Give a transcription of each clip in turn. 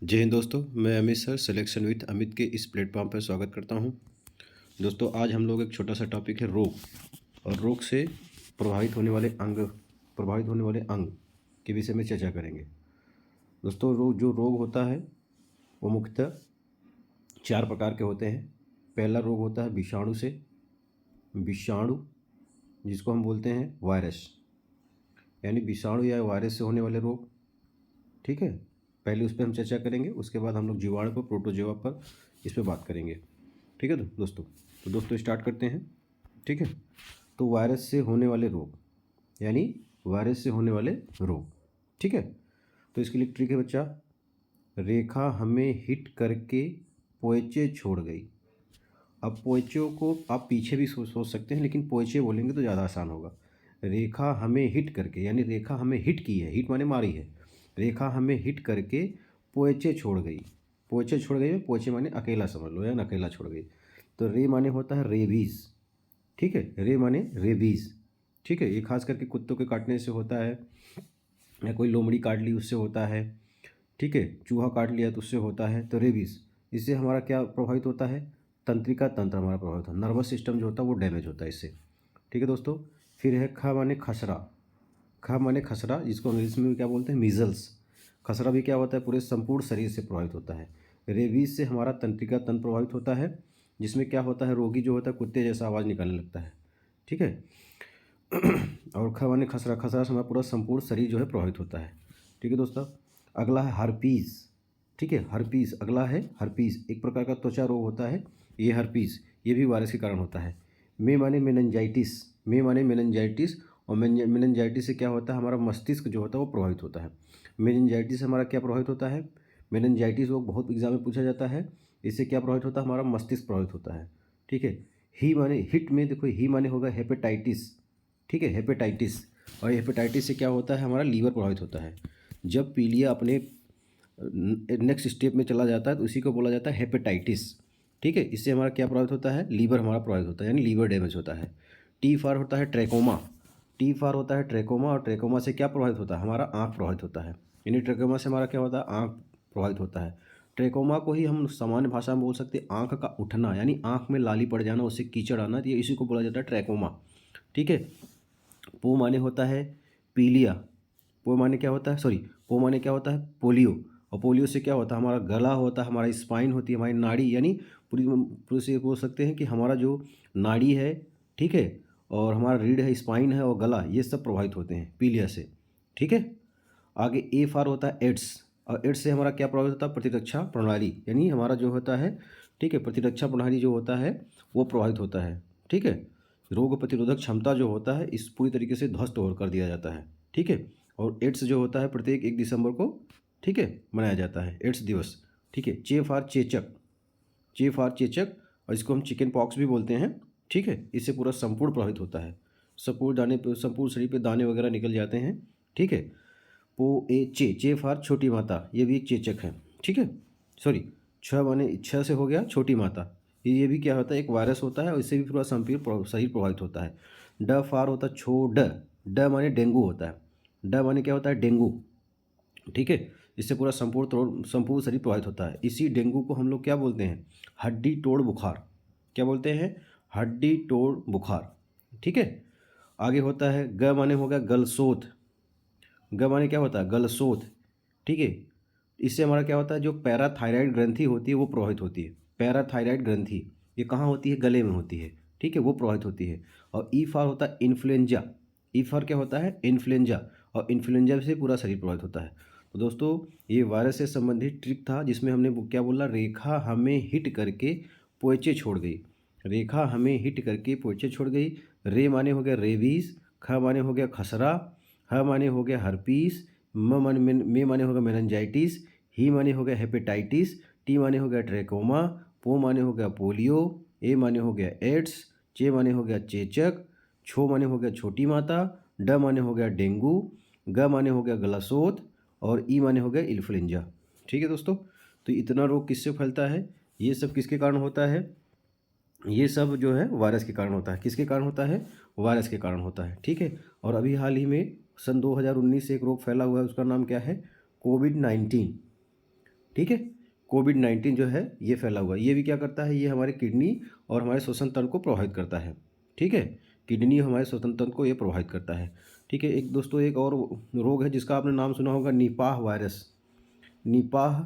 जय हिंद दोस्तों, मैं Amit sir selection with Amit के इस प्लेटफॉर्म पर स्वागत करता हूं। दोस्तों, आज हम लोग एक छोटा सा टॉपिक है रोग और रोग से प्रभावित होने वाले अंग के विषय में चर्चा करेंगे। दोस्तों, रोग होता है वो मुख्यतः 4 प्रकार के होते हैं। पहला रोग होता है विषाणु जिसको हम बोलते हैं वायरस, यानी विषाणु या वायरस से होने वाले रोग। ठीक है, पहले उस पर हम चर्चा करेंगे, उसके बाद हम लोग जीवाणु पर, प्रोटोजोआ पर इस पर बात करेंगे। ठीक है दोस्तों स्टार्ट करते हैं। ठीक है, तो वायरस से होने वाले रोग, यानी वायरस से होने वाले रोग। ठीक है, तो इसके लिए ट्रिक है बच्चा, रेखा हमें हिट करके पोएचे छोड़ गई। अब पोएचो को आप पीछे भी सोच सकते हैं, लेकिन पोएचे बोलेंगे तो ज़्यादा आसान होगा। रेखा हमें हिट करके, यानी रेखा हमें हिट की है, हिट माने मारी है। रेखा हमें हिट करके पोएचे छोड़ गई। पोएचे छोड़ गई, पोएचे माने अकेला समझ लो, या अकेला छोड़ गई। तो रे माने होता है रेबीज़। ठीक है, रे माने रेबीज़। ठीक है, ये खास करके कुत्तों के काटने से होता है, या कोई लोमड़ी काट ली उससे होता है। ठीक है, चूहा काट लिया तो उससे होता है। तो रेबीज़, इससे हमारा क्या प्रभावित होता है? तंत्रिका तंत्र हमारा प्रभावित होता है, नर्वस सिस्टम जो होता है वो डैमेज होता है इससे। ठीक है दोस्तों, फिर है ख माने खसरा। ख माने खसरा, जिसको अंग्रेजी में क्या बोलते हैं? मीजल्स। खसरा भी क्या होता है? पूरे संपूर्ण शरीर से प्रभावित होता है। रेबीज से हमारा तंत्रिका तंत्र प्रभावित होता है, जिसमें क्या होता है? रोगी जो होता है कुत्ते जैसा आवाज़ निकालने लगता है। ठीक है और ख माने खसरा, खसरा से हमारा पूरा संपूर्ण शरीर जो है प्रभावित होता है। ठीक है दोस्तों, अगला है हर्पीज़। ठीक है, हर्पीज़ अगला है। हर्पीज़ एक प्रकार का त्वचा रोग होता है, ये हर्पीज़, ये भी वायरस के कारण होता है। मे माने मेनिंजाइटिस, मे माने मेनिंजाइटिस, और मेनिंजाइटिस से क्या होता है? हमारा मस्तिष्क जो होता है वो प्रभावित होता है। मेनिंजाइटिस से हमारा क्या प्रभावित होता है? मेनिंजाइटिस वो बहुत एग्जाम में पूछा जाता है। इससे क्या प्रभावित होता है? हमारा मस्तिष्क प्रभावित होता है। ठीक है, ही माने हिट में देखो, ही माने होगा हेपेटाइटिस। ठीक है, हेपेटाइटिस, और हेपेटाइटिस से क्या होता है? हमारा लीवर प्रभावित होता है। जब पीलिया अपने नेक्स्ट स्टेप में चला जाता है तो उसी को बोला जाता है हेपेटाइटिस। ठीक है, इससे हमारा क्या प्रभावित होता है? लीवर हमारा प्रभावित होता है, यानी लीवर डैमेज होता है। टी फार होता है ट्रैकोमा। टी फार होता है ट्रैकोमा, और ट्रैकोमा से क्या प्रभावित होता है? हमारा आँख प्रभावित होता है, यानी ट्रैकोमा से हमारा क्या होता है? आँख प्रभावित होता है। ट्रैकोमा को ही हम सामान्य भाषा में बोल सकते हैं आँख का उठना, यानी आँख में लाली पड़ जाना, उससे कीचड़ आना, तो ये इसी को बोला जाता है ट्रैकोमा। ठीक है, पो माने होता है पीलिया। पो माने क्या होता है? सॉरी, पो माने क्या होता है? पोलियो। और पोलियो से क्या होता है? हमारा गला होता है, हमारा स्पाइन होती है, हमारी नाड़ी, यानी पूरी पूरी से बोल सकते हैं कि हमारा जो नाड़ी है, ठीक है, और हमारा रीढ़ है, स्पाइन है और गला, ये सब प्रभावित होते हैं पीलिया से। ठीक है, आगे ए फार होता है एड्स, और एड्स से हमारा क्या प्रभावित होता है? प्रतिरक्षा प्रणाली, यानी हमारा जो होता है, ठीक है, प्रतिरक्षा प्रणाली जो होता है वो प्रभावित होता है। ठीक है, रोग प्रतिरोधक क्षमता जो होता है इस पूरी तरीके से ध्वस्त और कर दिया जाता है। ठीक है, और एड्स जो होता है प्रत्येक 1 दिसंबर को, ठीक है, मनाया जाता है एड्स दिवस। ठीक है, चे फार चेचक, चे फार चेचक, और इसको हम चिकन पॉक्स भी बोलते हैं। ठीक है, इससे पूरा संपूर्ण प्रभावित होता है, संपूर्ण शरीर पे दाने वगैरह निकल जाते हैं। ठीक है, पो ए चे फार छोटी माता, ये भी एक चेचक है। ठीक है, सॉरी, छः माने छः से हो गया छोटी माता, ये भी क्या होता है? एक वायरस होता है, और इससे भी पूरा संपूर्ण शरीर प्रभावित होता है। ड फार होता है छो ड, ड माने डेंगू होता है। ड माने क्या होता है? डेंगू। ठीक है, इससे पूरा संपूर्ण शरीर प्रभावित होता है। इसी डेंगू को हम लोग क्या बोलते हैं? हड्डी तोड़ बुखार। क्या बोलते हैं? हड्डी तोड़ बुखार। ठीक है, आगे होता है ग माने हो गया गलसोत। ग माने क्या होता है? गलसोत। ठीक है, इससे हमारा क्या होता है? जो पैराथायराइड ग्रंथि होती है वो प्रभावित होती है। पैराथायराइड ग्रंथि ये कहाँ होती है? गले में होती है। ठीक है, वो प्रभावित होती है। और ई फार होता है इन्फ्लुएंजा। ई फार क्या होता है? इन्फ्लुएंजा, और इन्फ्लुएंजा से पूरा शरीर प्रभावित होता है। तो दोस्तों, ये वायरस से संबंधित ट्रिक था, जिसमें हमने वो क्या बोला? रेखा हमें हिट करके पोएचे छोड़ गई। रेखा हमें हिट करके पोएचे छोड़ गई। रे माने हो गया रेबीज, ख माने हो गया खसरा, ह माने हो गया हर्पीस, मे माने हो गया मेनिंजाइटिस, ही माने हो गया हेपेटाइटिस, टी माने हो गया ट्रैकोमा, पो माने हो गया पोलियो, ए माने हो गया एड्स, चे माने हो गया चेचक, छो माने हो गया छोटी माता, ड माने हो गया डेंगू, ग माने हो गया गलासोत, और ई माने हो गया इन्फ्लुएंजा। ठीक है दोस्तों, तो इतना रोग किससे फैलता है? ये सब किसके कारण होता है? ये सब जो है वायरस के कारण होता है। किसके कारण होता है? वायरस के कारण होता है। ठीक है, और अभी हाल ही में सन 2019 से एक रोग फैला हुआ है, उसका नाम क्या है? कोविड-19। ठीक है। कोविड-19 जो है ये फैला हुआ है, ये भी क्या करता है, ये हमारे किडनी और हमारे श्वसन तंत्र को प्रभावित करता है। ठीक है, किडनी हमारे श्वसन तंत्र को ये प्रभावित करता है। ठीक है, एक दोस्तों एक और रोग है जिसका आपने नाम सुना होगा, Nipah virus. Nipah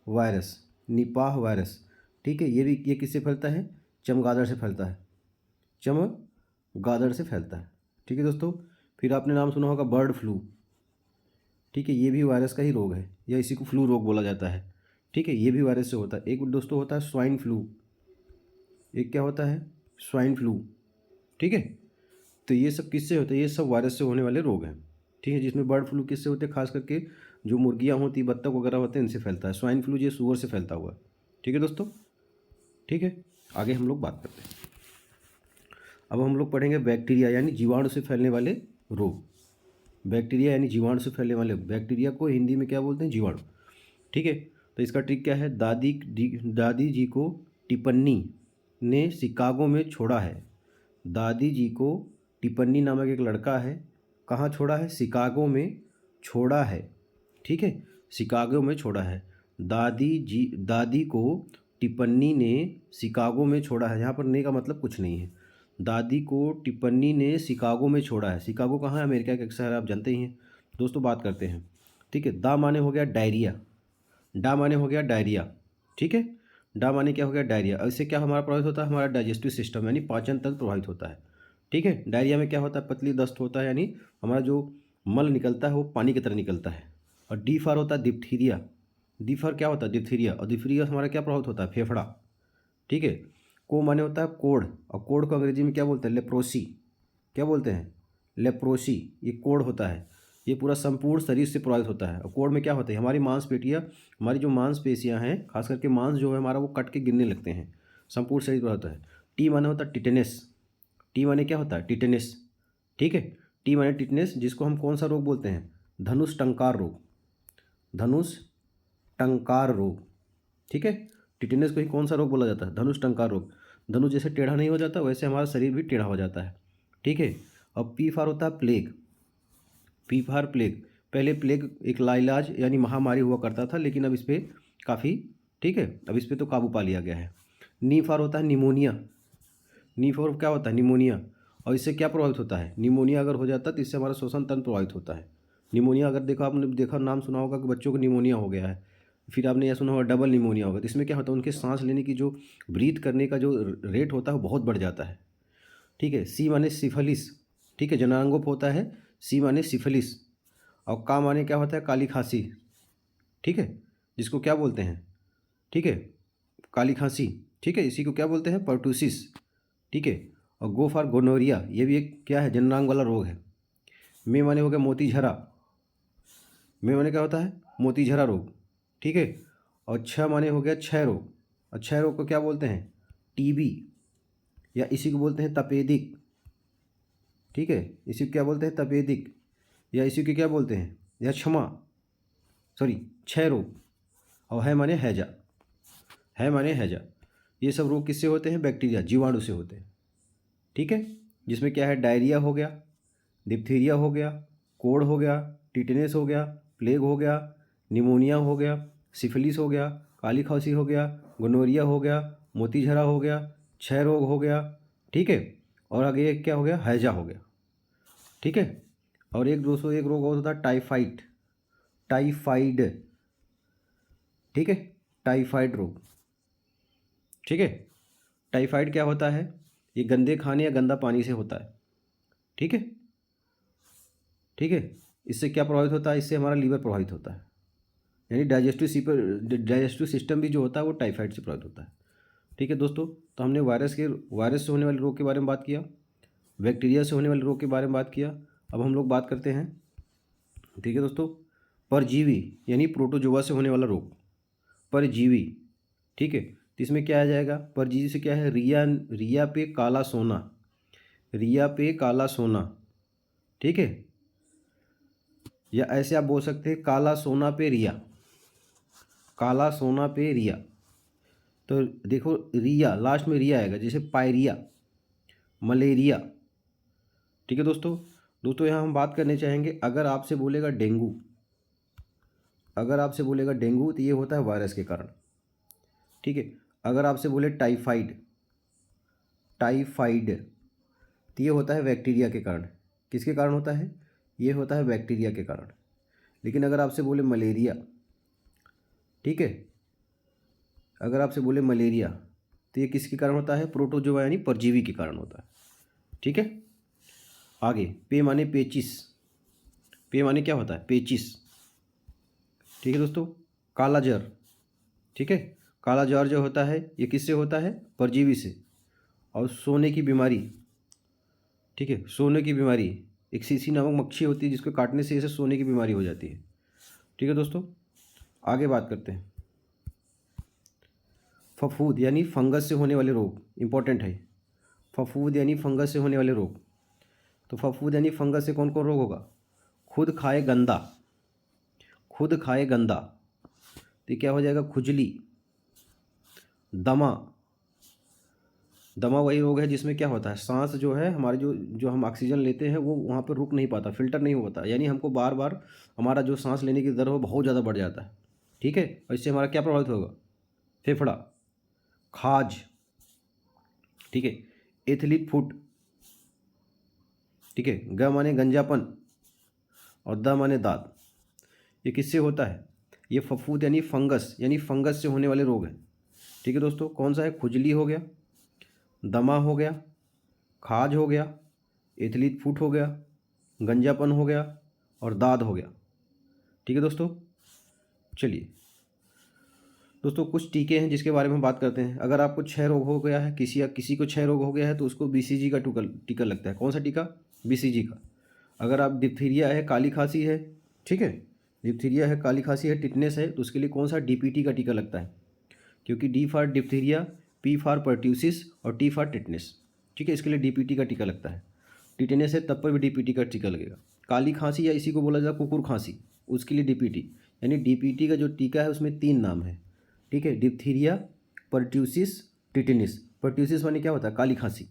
virus, Nipah virus. ठीक है, ये किससे फैलता है, चमगादड़ से फैलता है, चमगादड़ से फैलता है। ठीक है दोस्तों, फिर आपने नाम सुना होगा बर्ड फ्लू। ठीक है, ये भी वायरस का ही रोग है, या इसी को फ्लू रोग बोला जाता है। ठीक है, ये भी वायरस से होता है। एक दोस्तों होता है स्वाइन फ्लू। एक क्या होता है, स्वाइन फ्लू। ठीक है, तो ये सब किससे होता है, ये सब वायरस से होने वाले रोग हैं। ठीक है, जिसमें बर्ड फ्लू किससे होते हैं, खास करके जो मुर्गियाँ होती, बत्तख वगैरह होते हैं, इनसे फैलता है। स्वाइन फ्लू ये सूअर से फैलता हुआ है। ठीक है दोस्तों, ठीक है, आगे हम लोग बात करते हैं। अब हम लोग पढ़ेंगे बैक्टीरिया यानी जीवाणु से फैलने वाले रोग। बैक्टीरिया यानी जीवाणु से फैलने वाले, बैक्टीरिया को हिंदी में क्या बोलते हैं, जीवाणु। ठीक है, तो इसका ट्रिक क्या है, दादी जी को टिप्पणी ने शिकागो में छोड़ा है। दादी जी को टिप्पणी नामक एक लड़का है, कहाँ छोड़ा है, शिकागो में छोड़ा है। ठीक है, शिकागो में छोड़ा है। दादी को टिप्पणी ने शिकागो में छोड़ा है। यहाँ पर ने का मतलब कुछ नहीं है। दादी को टिप्पणी ने शिकागो में छोड़ा है। शिकागो कहाँ है, अमेरिका का एक शहर, आप जानते ही हैं। दोस्तों बात करते हैं। ठीक है, दा माने हो गया डायरिया, डा माने हो गया डायरिया। ठीक है, डा माने क्या हो गया, डायरिया। और इससे क्या हमारा प्रभावित होता है, हमारा डाइजेस्टिव सिस्टम यानी पाचन तंत्र प्रभावित होता है। ठीक है, डायरिया में क्या होता है, पतली दस्त होता है, यानी हमारा जो मल निकलता है वो पानी की तरह निकलता है। और डी फॉर होता है डिप्थीरिया। डी फॉर क्या होता है, डिप्थीरिया। और डिप्थीरिया हमारा क्या प्रभावित होता है, फेफड़ा। ठीक है, को माने होता है कोढ़, और कोढ़ को अंग्रेजी में क्या बोलते हैं, लेप्रोसी। क्या बोलते हैं, लेप्रोसी। ये कोढ़ होता है, ये पूरा संपूर्ण शरीर से प्रभावित होता है। और कोढ़ में क्या होता है, हमारी मांसपेशियाँ, हमारी जो मांसपेशियाँ हैं, खास करके मांस जो है हमारा, वो कट के गिरने लगते हैं, संपूर्ण शरीर प्रभावित होता है। टी माने होता है टिटेनस। टी माने क्या होता है, टिटेनस। ठीक है, टी माने टिटेनस, जिसको हम कौन सा रोग बोलते हैं, धनुष टंकार रोग। धनुष टंकार रोग। ठीक है, टिटेनस को ही कौन सा रोग बोला जाता है, धनुष टंकार रोग। धनुष जैसे टेढ़ा नहीं हो जाता, वैसे हमारा शरीर भी टेढ़ा हो जाता है। ठीक है, अब पी फॉर होता है प्लेग। P for plague. पहले प्लेग एक लाइलाज यानी महामारी हुआ करता था, लेकिन अब इस पर काफ़ी, ठीक है, अब इस पर तो काबू पा लिया गया है। नी फॉर होता है निमोनिया। नी फॉर क्या होता है, निमोनिया। और इससे क्या प्रभावित होता है, निमोनिया अगर हो जाता है तो इससे हमारा श्वसन तंत्र प्रभावित होता है। निमोनिया अगर देखो, आपने देखा, नाम सुना होगा कि बच्चों को निमोनिया हो गया है। फिर आपने यह सुना होगा डबल निमोनिया होगा। तो इसमें क्या होता है, उनके सांस लेने की जो ब्रीथ करने का जो रेट होता है वो बहुत बढ़ जाता है। ठीक है, सी माने सिफिलिस। ठीक है, जनांगोप होता है, सी माने सिफिलिस। और का माने क्या होता है, काली खांसी। ठीक है, जिसको क्या बोलते हैं, ठीक है, काली खांसी। ठीक है, इसी को क्या बोलते हैं, पर्टूसिस। ठीक है, और गो फॉर गोनोरिया, ये भी एक क्या है, जननांग वाला रोग है। मे माने हो गया मोतीझरा। मे माने क्या होता है, मोतीझरा रोग। ठीक है, और छ माने हो गया क्षय रोग। और क्षय रोग को क्या बोलते हैं, टीबी, या इसी को बोलते हैं तपेदिक। ठीक है, इसी को क्या बोलते हैं, तपेदिक, या इसी को क्या बोलते हैं, या क्षय रोग। और है माने हैजा। है माने हैजा। ये सब रोग किससे होते हैं, बैक्टीरिया, जीवाणु से होते हैं। ठीक है, जिसमें क्या है, डायरिया हो गया, डिप्थीरिया हो गया, कोढ़ हो गया, टिटेनस हो गया, प्लेग हो गया, निमोनिया हो गया, सिफिलिस हो गया, काली खांसी हो गया, गोनोरिया हो गया, मोतीझरा हो गया, क्षय रोग हो गया। ठीक है, और आगे एक क्या हो गया, हैजा हो गया। ठीक है, और एक दोस्तों एक रोग और होता है टाइफाइड। टाइफाइड। ठीक है, टाइफाइड रोग। ठीक है, टाइफाइड क्या होता है, ये गंदे खाने या गंदा पानी से होता है। ठीक है, ठीक है, इससे क्या प्रभावित होता है, इससे हमारा लीवर प्रभावित होता है, यानी डाइजेस्टिव सिस्टम भी जो होता है वो टाइफाइड से प्रभावित होता है। ठीक है दोस्तों, तो हमने वायरस से होने वाले रोग के बारे में बात किया, बैक्टीरिया से होने वाले रोग के बारे में बात किया। अब हम लोग बात करते हैं, ठीक है दोस्तों, परजीवी यानी प्रोटोजोआ से होने वाला रोग, परजीवी। ठीक है, तो इसमें क्या आ जाएगा, परजीवी से क्या है, रिया पे काला सोना। रिया पे काला सोना। ठीक है, या ऐसे आप बोल सकते हैं काला सोना पे रिया। काला सोना पे रिया। तो देखो, रिया लास्ट में रिया आएगा, जैसे पायरिया, मलेरिया। ठीक है दोस्तों, यहाँ हम बात करने चाहेंगे, अगर आपसे बोलेगा डेंगू, अगर आपसे बोलेगा डेंगू तो ये होता है वायरस के कारण, ठीक है। अगर आपसे बोले टाइफाइड तो ये होता है बैक्टीरिया के कारण। किसके कारण होता है? ये होता है बैक्टीरिया के कारण। लेकिन अगर आपसे बोले मलेरिया, ठीक है, अगर आपसे बोले मलेरिया तो ये किसके कारण होता है? प्रोटोजोआ यानी परजीवी के कारण होता है, ठीक है। आगे पे माने पेचिस, पे माने क्या होता है? पेचिस, ठीक है दोस्तों। काला जर, ठीक है, काला जर जो होता है ये किससे होता है? परजीवी से। और सोने की बीमारी, ठीक है, सोने की बीमारी, एक सीसी नामक मक्खी होती है जिसको काटने से इसे सोने की बीमारी हो जाती है, ठीक है दोस्तों। आगे बात करते हैं। फफूंद यानी फंगस से होने वाले रोग, इंपॉर्टेंट है। फफूंद यानी फंगस से होने वाले रोग। तो फफूंद यानी फंगस से कौन कौन रोग होगा? खुद खाए गंदा, खुद खाए गंदा, तो क्या हो जाएगा? खुजली, दमा। दमा वही रोग है जिसमें क्या होता है? सांस जो है हमारी, जो जो हम ऑक्सीजन लेते हैं वो वहाँ पर रुक नहीं पाता, फिल्टर नहीं होता, यानी हमको बार बार हमारा जो सांस लेने की दर हो बहुत ज़्यादा बढ़ जाता है, ठीक है। और इससे हमारा क्या प्रभावित होगा? फेफड़ा। खाज, ठीक है, एथलीट फुट, ठीक है, ग माने गंजापन और द माने दांत। ये किससे होता है? ये फफूंद यानी फंगस से होने वाले रोग हैं, ठीक है दोस्तों। कौन सा है? खुजली हो गया, दमा हो गया, खाज हो गया, एथलीट फुट हो गया, गंजापन हो गया और दाद हो गया, ठीक है दोस्तों। चलिए दोस्तों, कुछ टीके हैं जिसके बारे में बात करते हैं। अगर आपको 6 रोग हो गया है, किसी को 6 रोग हो गया है तो उसको BCG का टीका लगता है। कौन सा टीका? BCG का। अगर आप डिप्थीरिया है, काली खांसी है, ठीक है, डिप्थीरिया है, काली खांसी है, टिटनेस है, तो उसके लिए कौन सा? DPT का टीका लगता है, क्योंकि D for diphtheria, P for pertussis और T फॉर टिटनेस, ठीक है, इसके लिए DPT का टीका लगता है। टिटनेस है तब पर भी DPT का टीका लगेगा। काली खांसी या इसी को बोला जाता है कुकुर खांसी, उसके लिए DPT, यानी DPT का जो टीका है उसमें 3 नाम है, ठीक है, डिप्थीरिया, पर्ट्यूसिस, टिटनेस। पर्ट्यूसिस माने क्या होता है? काली खांसी।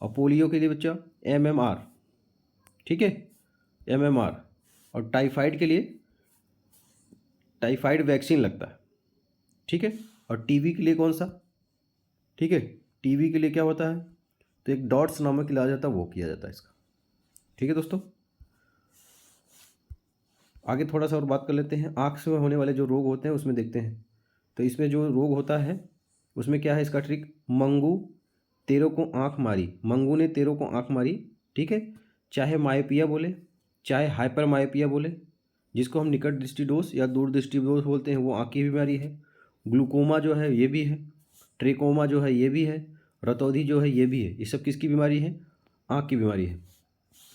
और पोलियो के लिए बच्चा MMR, ठीक है, MMR। और टाइफाइड के लिए टाइफाइड वैक्सीन लगता है, ठीक है। और टीबी के लिए कौन सा? ठीक है, टीबी के लिए क्या होता है? तो एक डॉट्स नामक इलाज आता है, वो किया जाता है इसका, ठीक है दोस्तों। आगे थोड़ा सा और बात कर लेते हैं। आँख से होने वाले जो रोग होते हैं उसमें देखते हैं। तो इसमें जो रोग होता है उसमें क्या है इसका ट्रिक? मंगू तेरों को आँख मारी, मंगू ने तेरों को आँख मारी, ठीक है। चाहे मायोपिया बोले, चाहे हाइपर मायोपिया बोले, जिसको हम निकट दृष्टि दोष या दूर दृष्टि दोष बोलते हैं, वो आँख की बीमारी है। ग्लूकोमा जो है ये भी है, ट्रेकोमा जो है ये भी है, रतौंधी जो है ये भी है। ये सब किसकी बीमारी है? आँख की बीमारी है,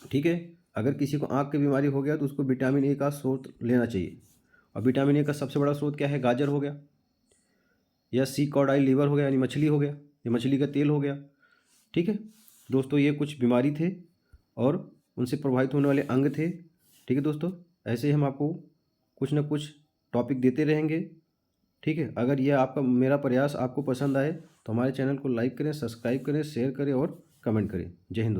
ठीक है। अगर किसी को आँख की बीमारी हो गया तो उसको विटामिन ए का स्रोत लेना चाहिए। और विटामिन ए का सबसे बड़ा स्रोत क्या है? गाजर हो गया, या सी कॉडाइल लीवर हो गया, यानी मछली हो गया, या मछली का तेल हो गया, ठीक है दोस्तों। ये कुछ बीमारी थे और उनसे प्रभावित होने वाले अंग थे, ठीक है दोस्तों। ऐसे ही हम आपको कुछ ना कुछ टॉपिक देते रहेंगे, ठीक है। अगर ये आपका मेरा प्रयास आपको पसंद आए तो हमारे चैनल को लाइक करें, सब्सक्राइब करें, शेयर करें और कमेंट करें। जय हिंद।